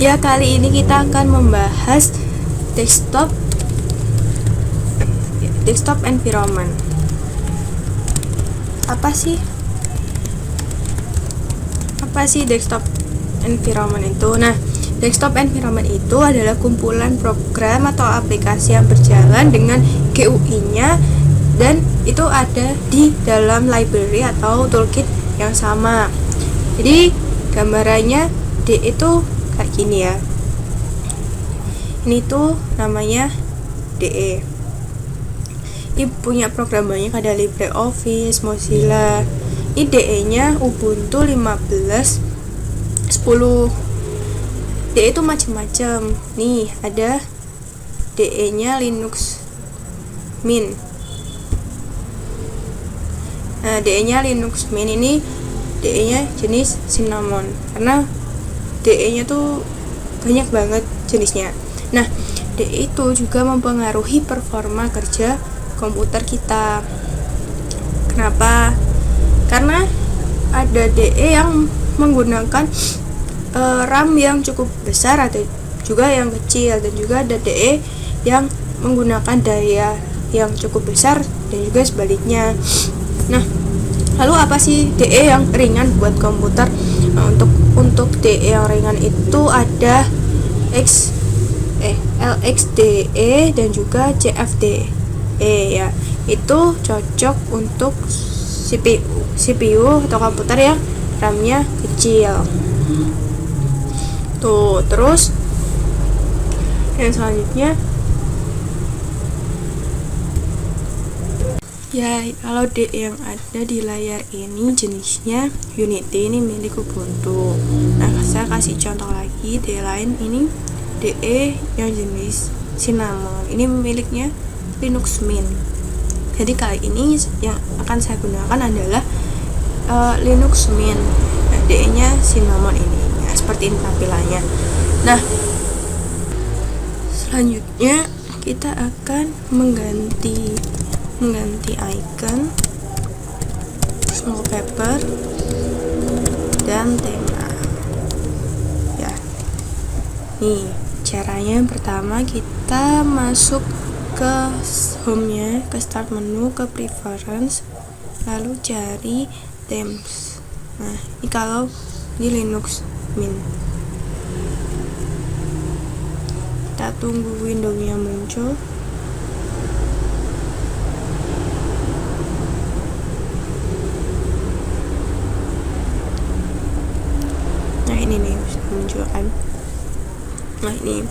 Ya, kali ini kita akan membahas desktop environment. Apa sih desktop environment itu? Nah, desktop environment itu adalah kumpulan program atau aplikasi yang berjalan dengan GUI-nya, dan itu ada di dalam library atau toolkit yang sama. Jadi gambarannya itu kayak gini ya. Ini tuh namanya DE. Ini punya program banyak, ada LibreOffice, Mozilla. Ini DE-nya Ubuntu 15.10. DE itu macam-macam. Nih, ada DE-nya Linux Mint. Nah, DE-nya Linux Mint ini DE-nya jenis Cinnamon, karena DE-nya tuh banyak banget jenisnya. Nah, DE itu juga mempengaruhi performa kerja komputer kita. Kenapa? Karena ada DE yang menggunakan RAM yang cukup besar, ada juga yang kecil, dan juga ada DE yang menggunakan daya yang cukup besar dan juga sebaliknya. Nah, lalu apa sih DE yang ringan buat komputer? Nah, untuk DE yang ringan itu ada LXDE dan juga CFDE ya. Itu cocok untuk CPU atau komputer yang RAM-nya kecil. Tuh, terus yang selanjutnya ya, kalau DE yang ada di layar ini jenisnya Unity, ini milik Ubuntu. Nah, saya kasih contoh lagi DE lain. Ini DE yang jenis Cinnamon, ini miliknya Linux Mint. Jadi kali ini yang akan saya gunakan adalah Linux Mint. Nah, DE nya Cinnamon ini ya, seperti ini tampilannya. Nah, selanjutnya kita akan mengganti icon, wallpaper, dan tema ya. Nih caranya, pertama kita masuk ke home-nya, ke start menu, ke preference, lalu cari themes. Nah, ini kalau di Linux Mint, kita tunggu window-nya muncul. Nah, ini nih sudah muncul kan. Nah, ini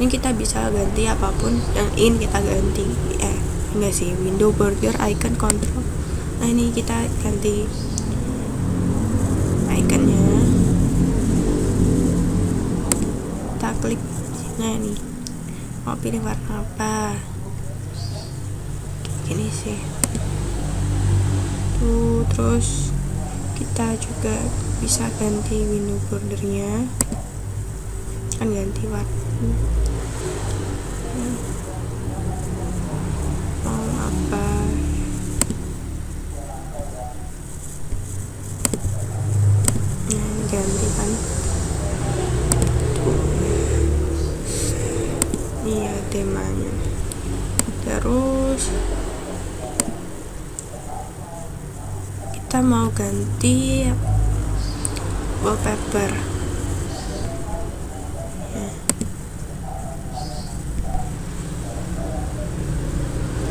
kita bisa ganti apapun yang ingin kita ganti. Enggak sih, window, border, icon, control. Nah, ini kita ganti iconnya. Kita klik. Nah, ini mau pilih warna apa? Ini sih. Tuh, terus kita juga bisa ganti window bordernya, kan ganti warna. Mau apa? Nah, ganti kan. Iya, temanya. Terus kita mau ganti wallpaper ya,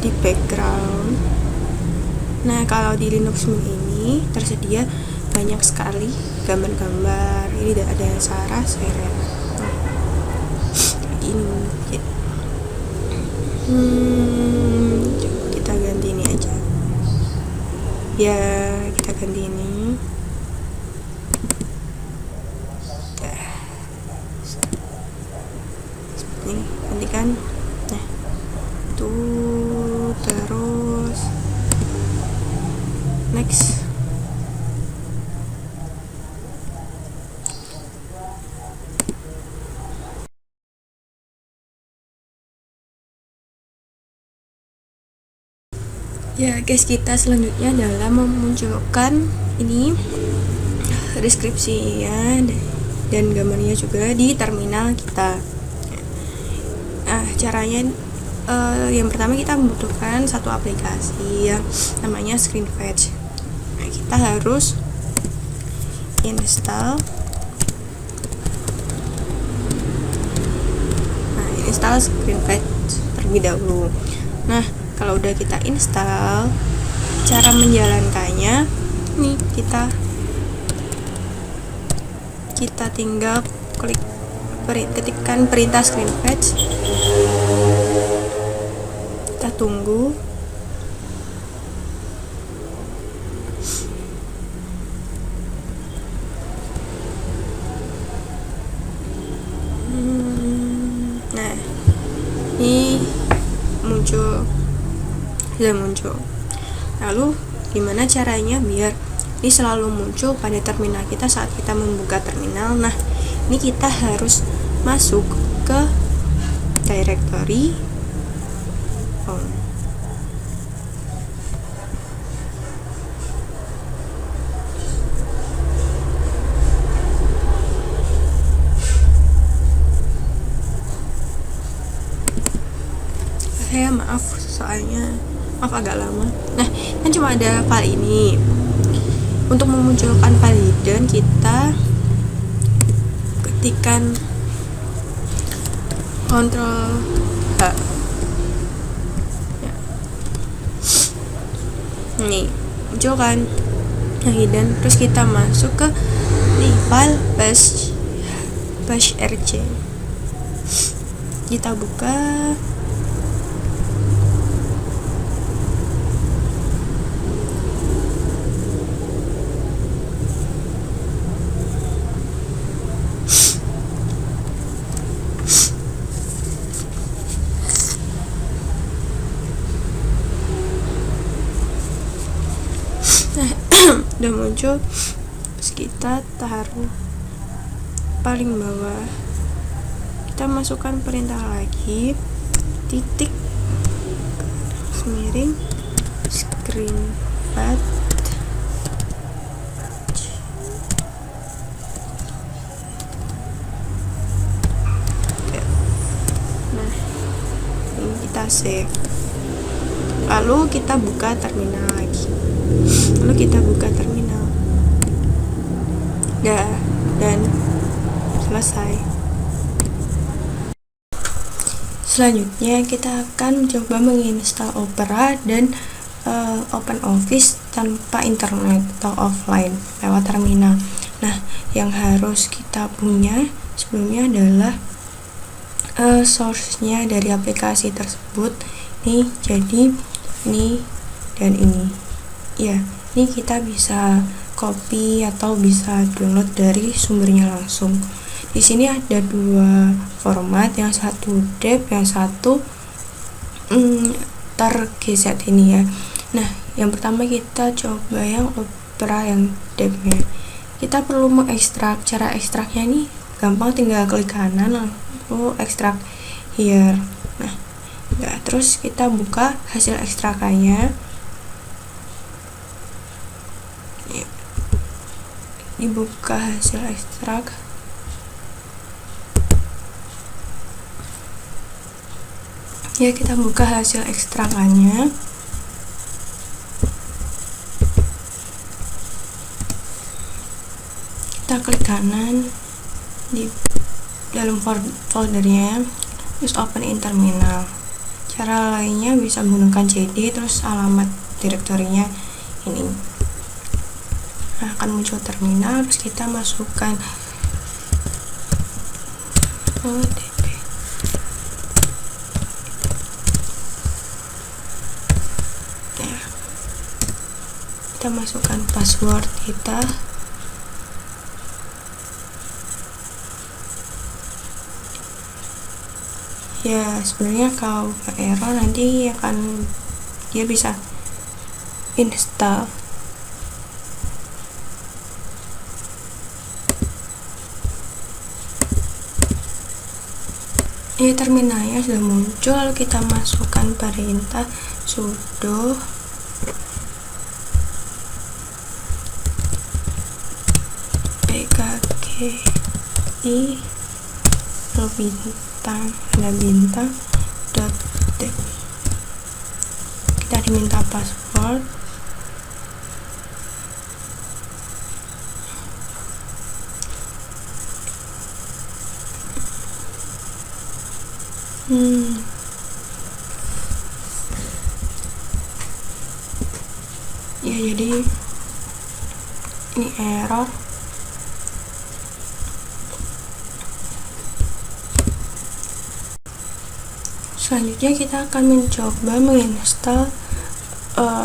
di background. Nah, kalau di Linux Mint ini tersedia banyak sekali gambar-gambar. Ini ada yang Sarah, Serena. Ini kita ganti ini aja ya, kita ganti ini. Ini gantikan. Nah, tuh, terus next. Ya guys, kita selanjutnya adalah memunculkan ini deskripsi ya dan gambarnya juga di terminal kita. Nah, caranya yang pertama kita membutuhkan satu aplikasi yang namanya ScreenFetch. Nah, kita harus install ScreenFetch terlebih dahulu. Nah, kalau udah kita install, cara menjalankannya nih, kita tinggal ketikkan perintah ScreenFetch, kita tunggu. Nah, ini sudah muncul. Lalu gimana caranya biar ini selalu muncul pada terminal kita saat kita membuka terminal? Nah, ini kita harus masuk ke directory home. Saya maaf agak lama. Nah, kan cuma ada file ini. Untuk memunculkan file hidden, kita ketikkan Ctrl H. Ya. Nih, muncul kan yang hidden. Terus kita masuk ke file bash.rc. Kita buka. Udah muncul, terus kita taruh paling bawah, kita masukkan perintah lagi, titik miring ScreenFetch. Nah, ini kita save, lalu kita buka terminal lagi. Dan selesai. Selanjutnya kita akan mencoba menginstal Opera dan OpenOffice tanpa internet atau offline lewat terminal. Nah, yang harus kita punya sebelumnya adalah source-nya dari aplikasi tersebut. Nih, jadi ini dan ini. Ya, ini kita bisa copy atau bisa download dari sumbernya langsung. Di sini ada dua format, yang satu deb, yang satu tar.gz ini ya. Nah, yang pertama kita coba yang Opera yang deb-nya. Kita perlu mengekstrak. Cara ekstraknya nih gampang, tinggal klik kanan lalu ekstrak here. Nah, terus kita buka hasil ekstrakannya. Dibuka hasil ekstrak. Ya, kita buka hasil ekstrakannya. Kita klik kanan di dalam foldernya, terus open in terminal. Cara lainnya bisa menggunakan cd, terus alamat direktorinya ini. Nah, akan muncul terminal, terus kita masukkan OTP. Ya, kita masukkan password kita. Ya, sebenarnya kalau error nanti dia bisa install. Ini terminalnya sudah muncul, lalu kita masukkan perintah sudo pkg di bintang, ada bintang dot tab. Kita diminta password. Ya, jadi ini error. Selanjutnya kita akan mencoba menginstal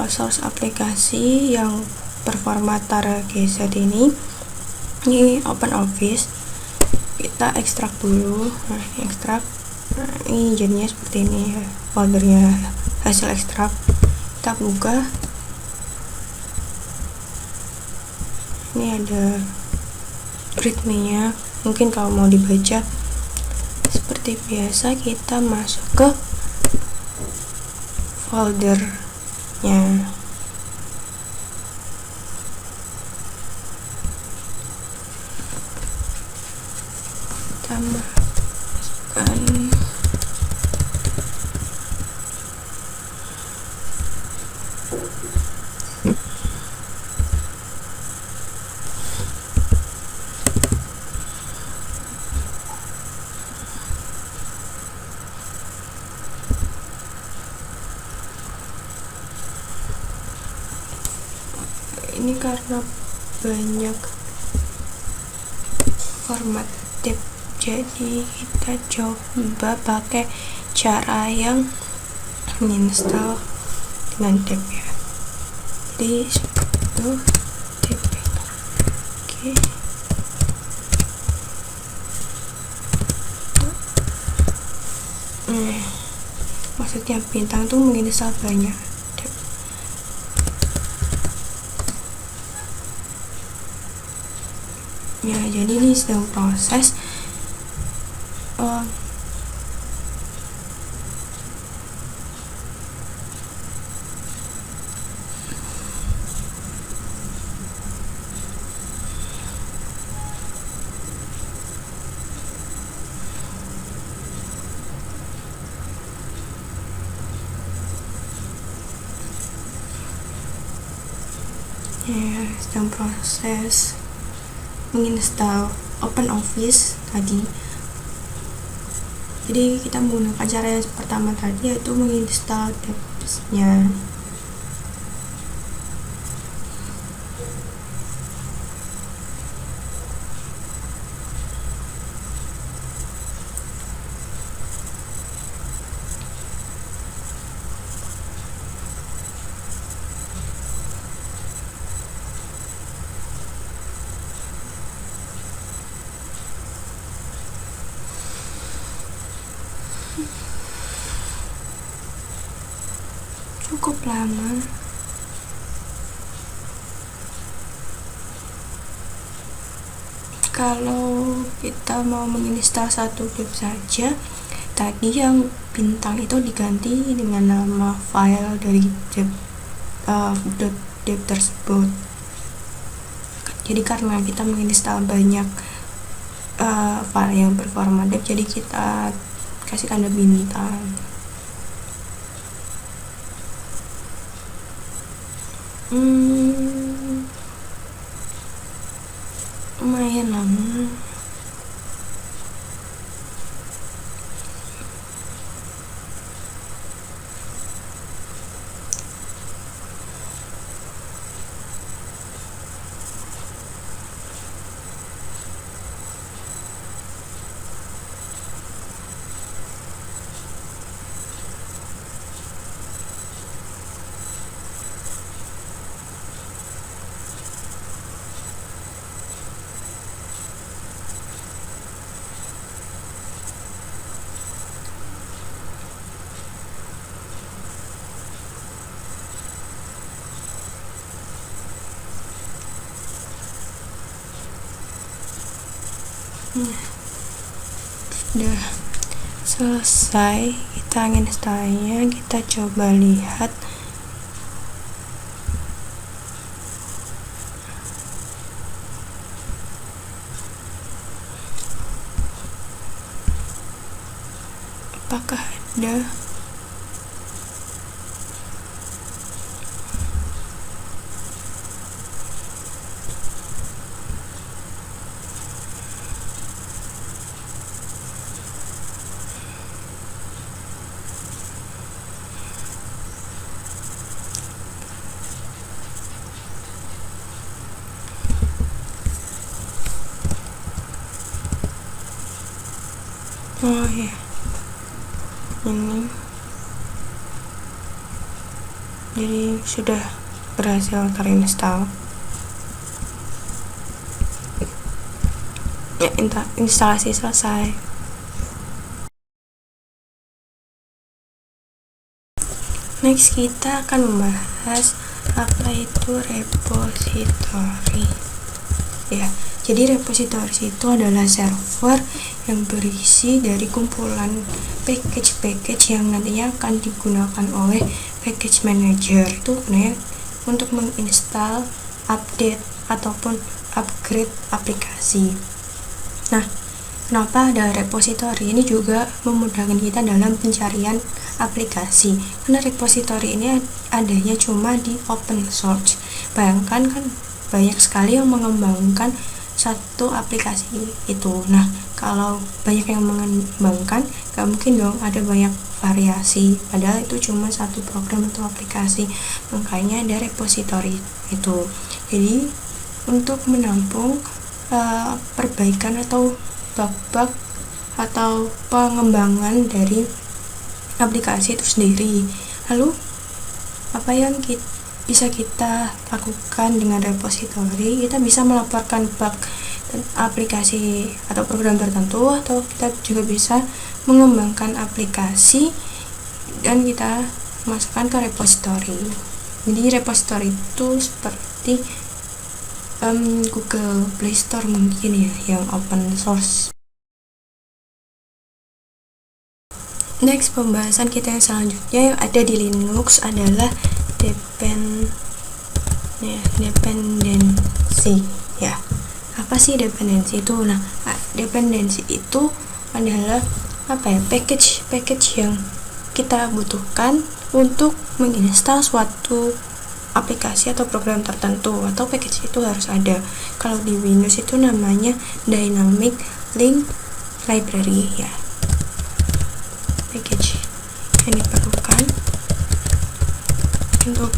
source aplikasi yang performa TarGZ ini OpenOffice. Kita ekstrak dulu. Nah, ini ekstrak. Nah, ini jadinya seperti ini ya, foldernya hasil ekstrak. Kita buka. Ini ada readme-nya, mungkin kalau mau dibaca. Seperti biasa kita masuk ke foldernya. Kita masukkan ini karena banyak format tab, jadi kita coba pakai cara yang menginstal dengan tab ya. Jadi itu tab. Oke. Maksudnya bintang tuh menginstal banyak. Ya, jadi ini sedang proses. Ya, sedang proses menginstal OpenOffice tadi. Jadi kita menggunakan cara yang pertama tadi, yaitu menginstal tabs-nya. Cukup lama. Kalau kita mau menginstal satu tab saja, tadi yang bintang itu diganti dengan nama file dari tab tersebut. Jadi karena kita menginstal banyak file yang performa tab, jadi kita kasih tanda bintang. Lumayan lama. Sudah selesai, kita installnya. Kita coba lihat. apakah ada oh ya ini jadi sudah berhasil terinstall ya, instalasi selesai. Next kita akan membahas apa itu repository ya. Jadi repository itu adalah server yang berisi dari kumpulan package-package yang nantinya akan digunakan oleh package manager itu gunanya untuk menginstal, update ataupun upgrade aplikasi. Nah, kenapa ada repository? Ini juga memudahkan kita dalam pencarian aplikasi. Karena repository ini adanya cuma di open source. Bayangkan kan banyak sekali yang mengembangkan satu aplikasi itu. Nah, kalau banyak yang mengembangkan, gak mungkin dong ada banyak variasi. Padahal itu cuma satu program atau aplikasi. Makanya ada repository itu. Jadi untuk menampung perbaikan atau bug-bug atau pengembangan dari aplikasi itu sendiri. Lalu apa yang bisa kita lakukan dengan repository? Kita bisa melaporkan bug aplikasi atau program tertentu, atau kita juga bisa mengembangkan aplikasi dan kita masukkan ke repository. Jadi repository itu seperti Google Play Store mungkin ya, yang open source. Next, pembahasan kita yang selanjutnya yang ada di Linux adalah dependency ya. Apa sih dependency itu? Nah, dependency itu adalah package yang kita butuhkan untuk menginstal suatu aplikasi atau program tertentu, atau package itu harus ada. Kalau di Windows itu namanya Dynamic Link Library ya. Package yang diperlukan untuk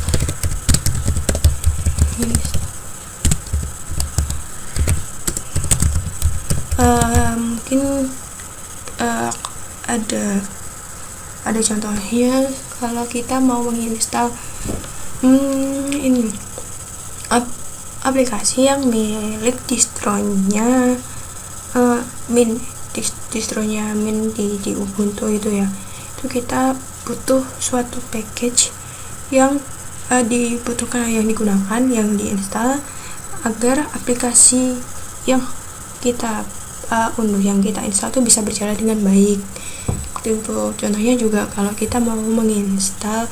mungkin ada contohnya kalau kita mau menginstal ini aplikasi yang milik distronya distronya Mint di Ubuntu itu ya. Itu kita butuh suatu package yang dibutuhkan, yang digunakan, yang diinstal agar aplikasi yang kita unduh, yang kita install itu bisa berjalan dengan baik. Itu contohnya juga kalau kita mau menginstal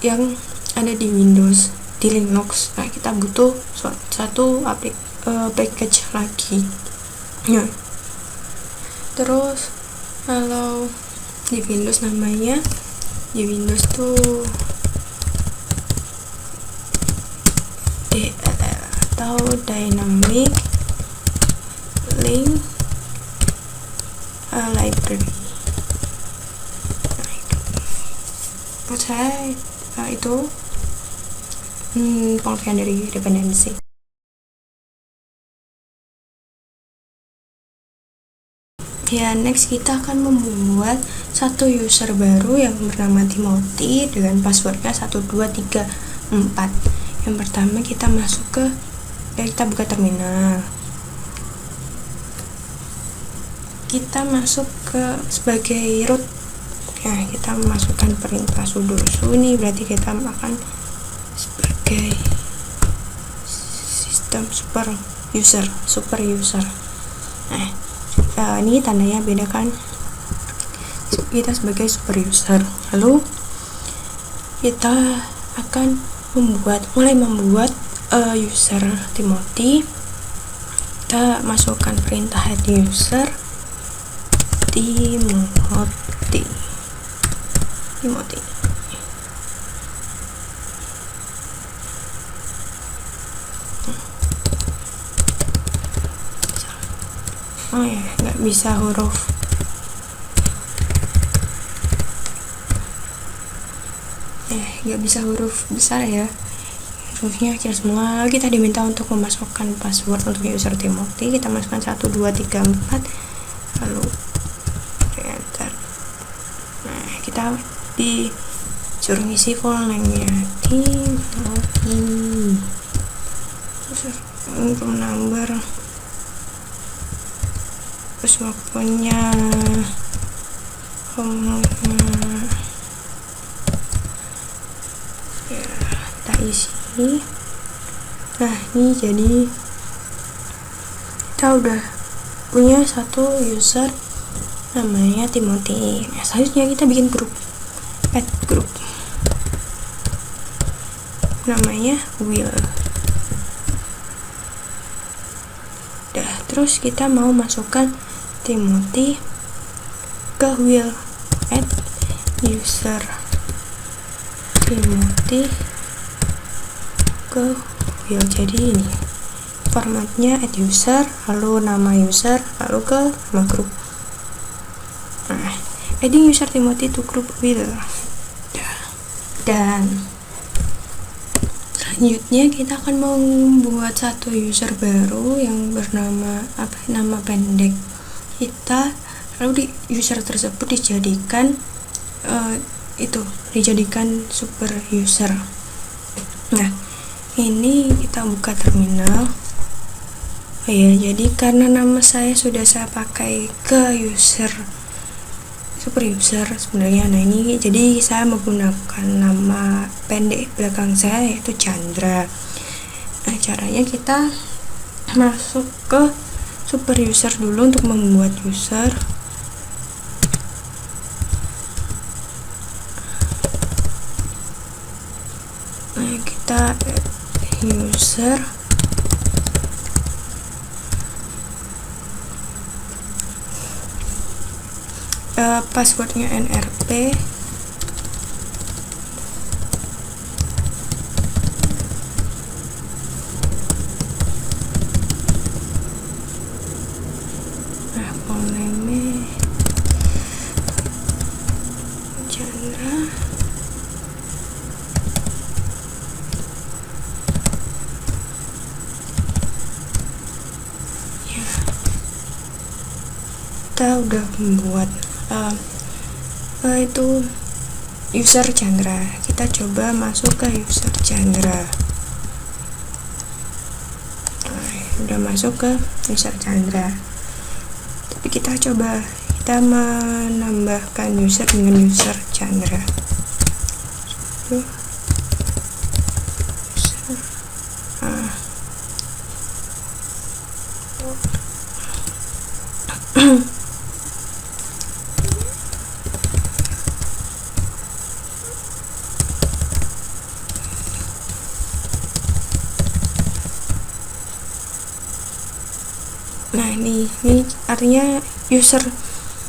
yang ada di Windows, di Linux, nah kita butuh satu package lagi ya. Terus kalau di Windows namanya, di Windows tuh atau Dynamic Link Library. Itu pengertian dari dependensi. Ya, next kita akan membuat satu user baru yang bernama Timothy dengan passwordnya 1234. Yang pertama kita masuk kita buka terminal. Kita masuk sebagai root. Ya, kita masukkan perintah sudo ini, berarti kita akan sebagai sistem super user. Nah, ini tandanya beda kan, kita sebagai super user. Lalu kita akan mulai membuat user Timothy. Kita masukkan perintah add user Timothy. Oh ya, nggak bisa huruf besar ya, hurufnya kecil semua. Kita diminta untuk memasukkan password untuk user Timothy. Kita masukkan 1 2 3 4 lalu enter. Nah, kita disuruh ngisi full name-nya Timothy, terus room number, terus waktunya, ya, kita isi. Nah, ini jadi kita udah punya satu user namanya Timothy. Nah, selanjutnya kita bikin grup, add grup namanya Will. Dah, terus kita mau masukkan Timothy ke Will, add user Timothy ke Will. Jadi ini formatnya add user, lalu nama user, lalu ke nama grup. Nah, adding user Timothy to group Will. Dan selanjutnya kita akan membuat satu user baru yang bernama nama pendek kita, lalu di user tersebut dijadikan dijadikan super user. Nah, ini kita buka terminal. Jadi karena nama saya sudah saya pakai ke super user sebenarnya. Nah, ini jadi saya menggunakan nama pendek belakang saya yaitu Chandra. Nah, caranya kita masuk ke super user dulu untuk membuat user. Nah, kita user, passwordnya nrp, full name Chandra, ya, kita udah membuat itu user Chandra. Kita coba masuk ke user Chandra. Udah masuk ke user Chandra, tapi kita menambahkan user dengan user Chandra. Nah, ini artinya user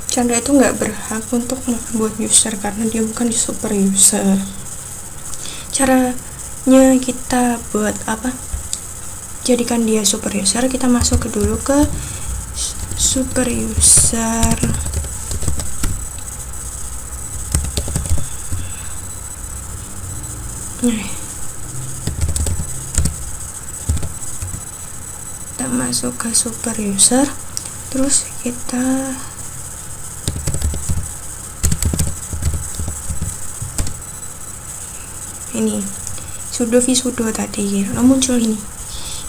Chandra itu nggak berhak untuk membuat user karena dia bukan super user. Caranya kita buat jadikan dia super user, kita masuk dulu ke super user. Kita masuk ke super user, terus kita ini sudo tadi muncul ini,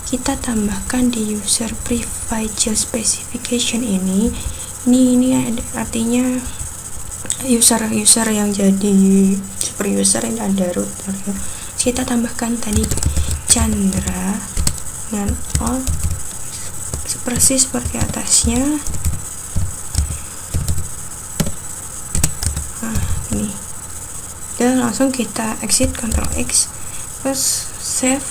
kita tambahkan di user privilege specification ini artinya user yang jadi super user yang ada root. Kita tambahkan tadi Chandra dengan all persis seperti atasnya. Ini dan langsung kita exit, Ctrl X, terus save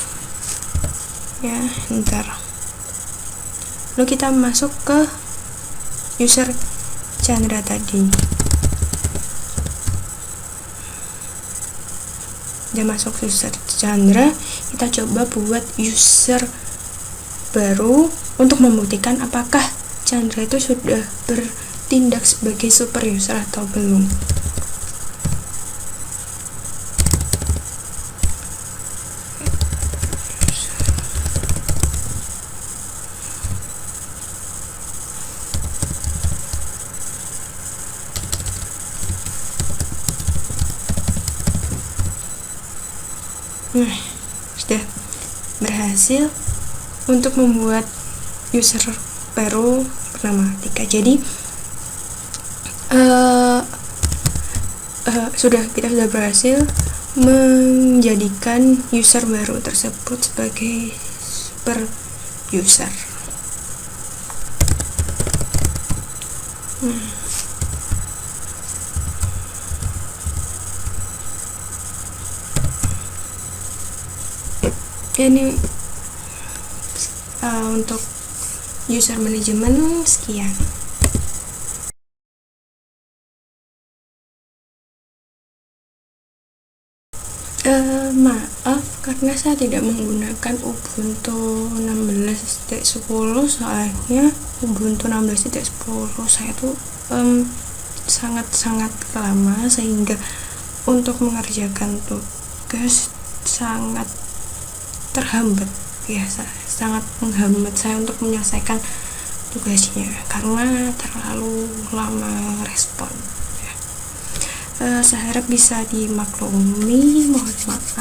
ya, ntar lalu kita masuk ke user Chandra tadi. Udah masuk user Chandra, kita coba buat user baru untuk membuktikan apakah Chandra itu sudah bertindak sebagai super user atau belum. Nah, sudah berhasil untuk membuat user baru bernama Tika. Jadi kita sudah berhasil menjadikan user baru tersebut sebagai super user. Ini untuk user manajemen sekian. Maaf karena saya tidak menggunakan Ubuntu 16.10, soalnya Ubuntu 16.10 saya tuh sangat-sangat lama, sehingga untuk mengerjakan tugas sangat terhambat, sangat menghambat saya untuk menyelesaikan tugasnya karena terlalu lama respon. Saya harap bisa dimaklumi, mohon maaf.